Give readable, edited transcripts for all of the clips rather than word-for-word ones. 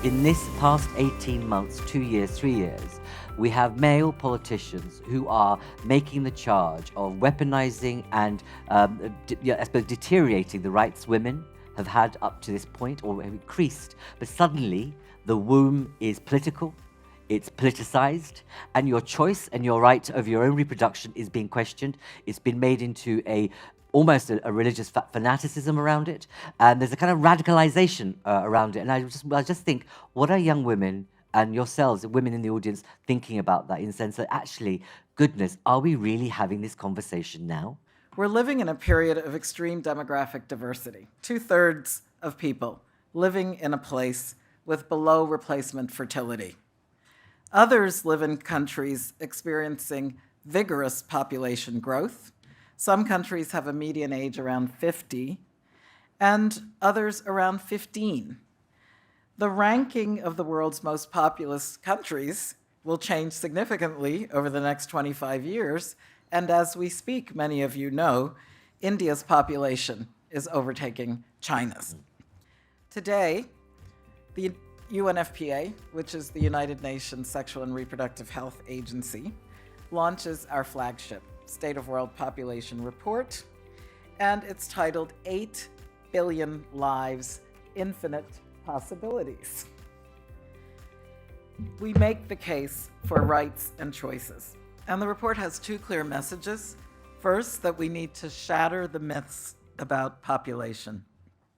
In this past 18 months, 2 years, 3 years, we have male politicians who are making the charge of weaponizing and I suppose deteriorating the rights women have had up to this point or have increased. But suddenly the womb is political, it's politicized, and your choice and your right over your own reproduction is being questioned. It's been made into almost a religious fanaticism around it, and there's a kind of radicalization around it. And I just think, what are young women and yourselves, women in the audience, thinking about that in the sense that actually, goodness, are we really having this conversation now? We're living in a period of extreme demographic diversity. 2/3 of people living in a place with below replacement fertility. Others live in countries experiencing vigorous population growth. Some countries have a median age around 50, and others around 15. The ranking of the world's most populous countries will change significantly over the next 25 years, and as we speak, many of you know, India's population is overtaking China's. Today, the UNFPA, which is the United Nations Sexual and Reproductive Health Agency, launches our flagship State of World Population Report, and it's titled 8 Billion Lives, Infinite Possibilities. We make the case for rights and choices. And the report has two clear messages. First, that we need to shatter the myths about population.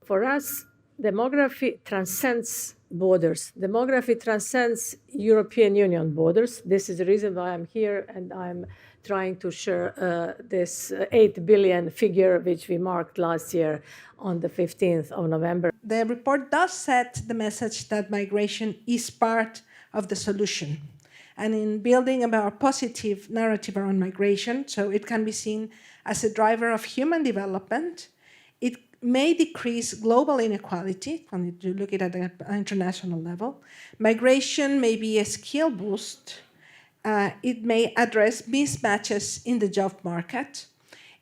For us, demography transcends borders. Demography transcends European Union borders. This is the reason why I'm here, and I'm trying to share this 8 billion figure, which we marked last year on the 15th of November. The report does set the message that migration is part of the solution. And in building a more positive narrative around migration, so it can be seen as a driver of human development, it may decrease global inequality when you look at it at an international level. Migration may be a skill boost. It may address mismatches in the job market.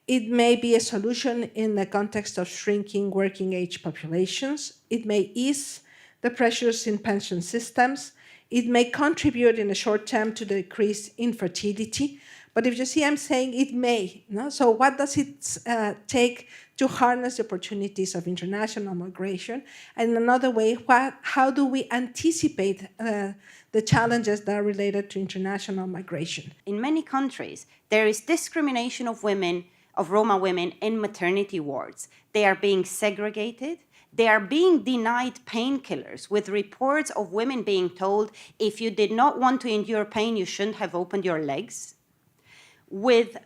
It may be a solution in the context of shrinking working age populations. It may ease the pressures in pension systems. It may contribute in the short term to the decrease in fertility. But if you see, I'm saying it may. No? So what does it take to harness the opportunities of international migration? And another way, how do we anticipate the challenges that are related to international migration? In many countries, there is discrimination of women, of Roma women in maternity wards. They are being segregated. They are being denied painkillers, with reports of women being told, if you did not want to endure pain, you shouldn't have opened your legs. With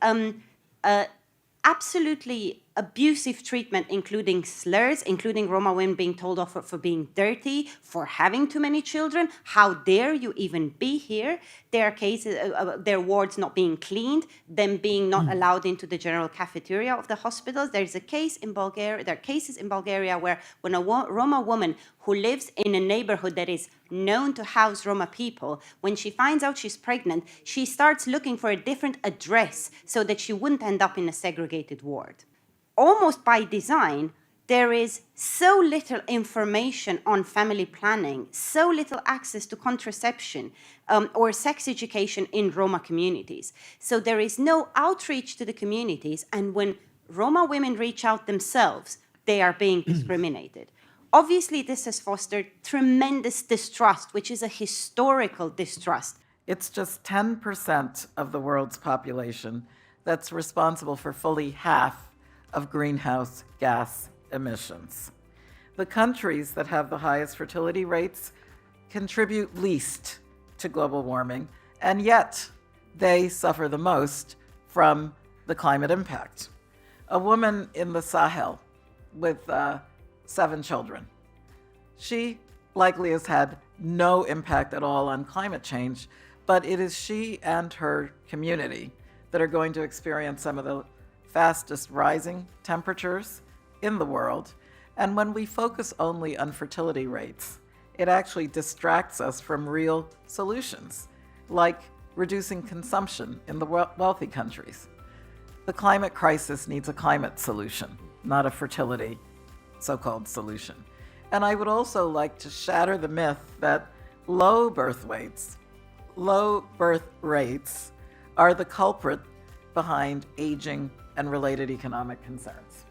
absolutely abusive treatment, including slurs, including Roma women being told off for being dirty, for having too many children. How dare you even be here? There are cases, their wards not being cleaned, them being not allowed into the general cafeteria of the hospitals. There's a case in Bulgaria. There are cases in Bulgaria where when a Roma woman who lives in a neighborhood that is known to house Roma people, when she finds out she's pregnant, she starts looking for a different address so that she wouldn't end up in a segregated ward. Almost by design, there is so little information on family planning, so little access to contraception or sex education in Roma communities. So there is no outreach to the communities, and when Roma women reach out themselves, they are being discriminated. Obviously, this has fostered tremendous distrust, which is a historical distrust. It's just 10% of the world's population that's responsible for fully half of greenhouse gas emissions. The countries that have the highest fertility rates contribute least to global warming, and yet they suffer the most from the climate impact. A woman in the Sahel with 7 children, she likely has had no impact at all on climate change, but it is she and her community that are going to experience some of the fastest rising temperatures in the world. And when we focus only on fertility rates, it actually distracts us from real solutions, like reducing consumption in the wealthy countries. The climate crisis needs a climate solution, not a fertility so-called solution. And I would also like to shatter the myth that low birth rates are the culprit behind aging and related economic concerns.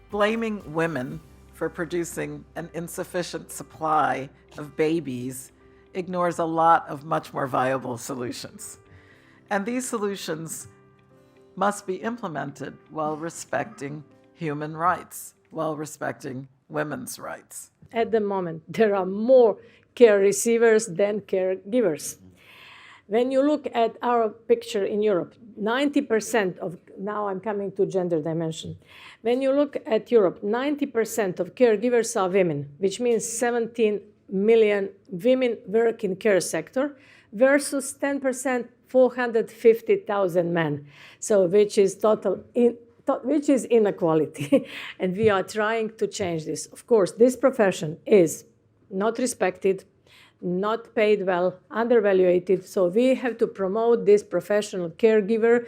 Blaming women for producing an insufficient supply of babies ignores a lot of much more viable solutions. And these solutions must be implemented while respecting human rights, while respecting women's rights. At the moment, there are more care receivers than caregivers. When you look at our picture in Europe, 90% of, now I'm coming to gender dimension. When you look at Europe, 90% of caregivers are women, which means 17 million women work in care sector versus 10%, 450,000 men. So which is which is inequality. And we are trying to change this. Of course, this profession is not respected, not paid well, undervaluated. So we have to promote this professional caregiver.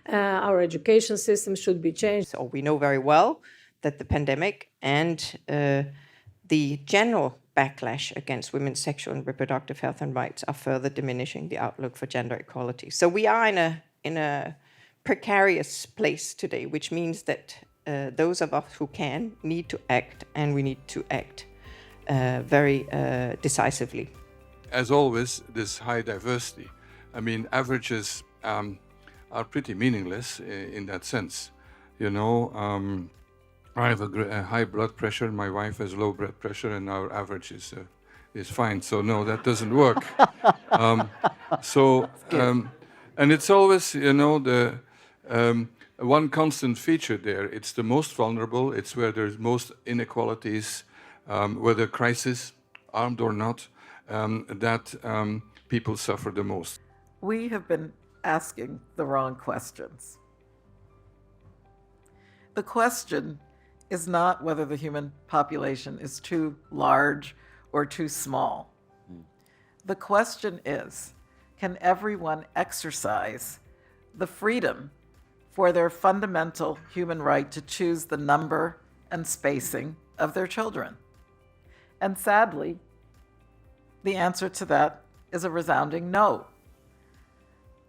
Our education system should be changed. So we know very well that the pandemic and the general backlash against women's sexual and reproductive health and rights are further diminishing the outlook for gender equality. So we are in a precarious place today, which means that those of us who can need to act, and we need to act very decisively. As always, this high diversity. I mean, averages are pretty meaningless in that sense. You know, I have a high blood pressure, my wife has low blood pressure, and our average is fine. So no, that doesn't work. And it's always, you know, the one constant feature there. It's the most vulnerable. It's where there's most inequalities, whether crisis, armed or not, that people suffer the most. We have been asking the wrong questions. The question is not whether the human population is too large or too small. The question is, can everyone exercise the freedom for their fundamental human right to choose the number and spacing of their children? And sadly, the answer to that is a resounding no.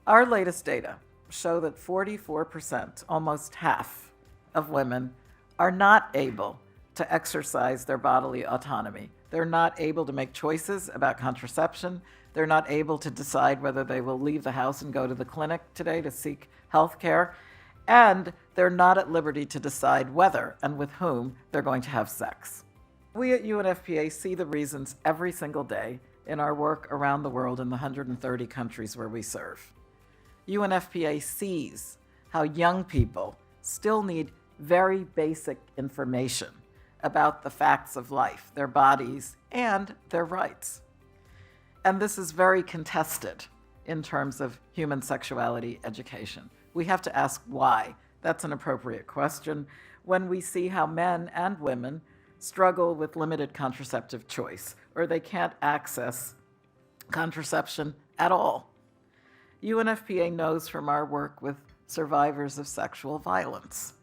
Our latest data show that 44%, almost half, of women are not able to exercise their bodily autonomy. They're not able to make choices about contraception. They're not able to decide whether they will leave the house and go to the clinic today to seek health care. And they're not at liberty to decide whether and with whom they're going to have sex. We at UNFPA see the reasons every single day in our work around the world in the 130 countries where we serve. UNFPA sees how young people still need very basic information about the facts of life, their bodies, and their rights. And this is very contested in terms of human sexuality education. We have to ask why. That's an appropriate question when we see how men and women struggle with limited contraceptive choice, or they can't access contraception at all. UNFPA knows from our work with survivors of sexual violence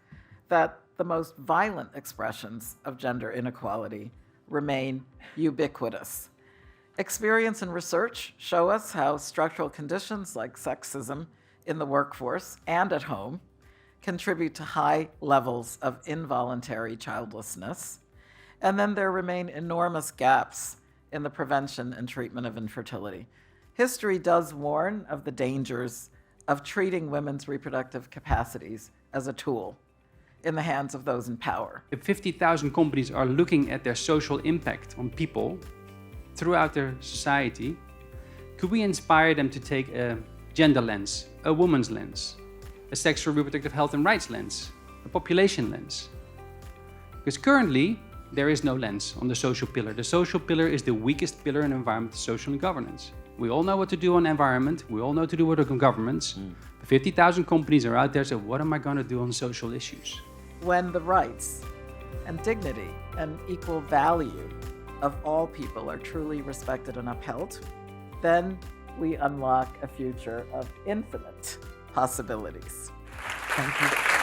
that the most violent expressions of gender inequality remain ubiquitous. Experience and research show us how structural conditions like sexism in the workforce and at home contribute to high levels of involuntary childlessness. And then there remain enormous gaps in the prevention and treatment of infertility. History does warn of the dangers of treating women's reproductive capacities as a tool in the hands of those in power. If 50,000 companies are looking at their social impact on people throughout their society, could we inspire them to take a gender lens, a woman's lens, a sexual reproductive health and rights lens, a population lens? Because currently, there is no lens on the social pillar. The social pillar is the weakest pillar in environmental, social, and governance. We all know what to do on environment. We all know what to do with our governments. But 50,000 companies are out there, so what am I going to do on social issues? When the rights and dignity and equal value of all people are truly respected and upheld, then we unlock a future of infinite possibilities. Thank you.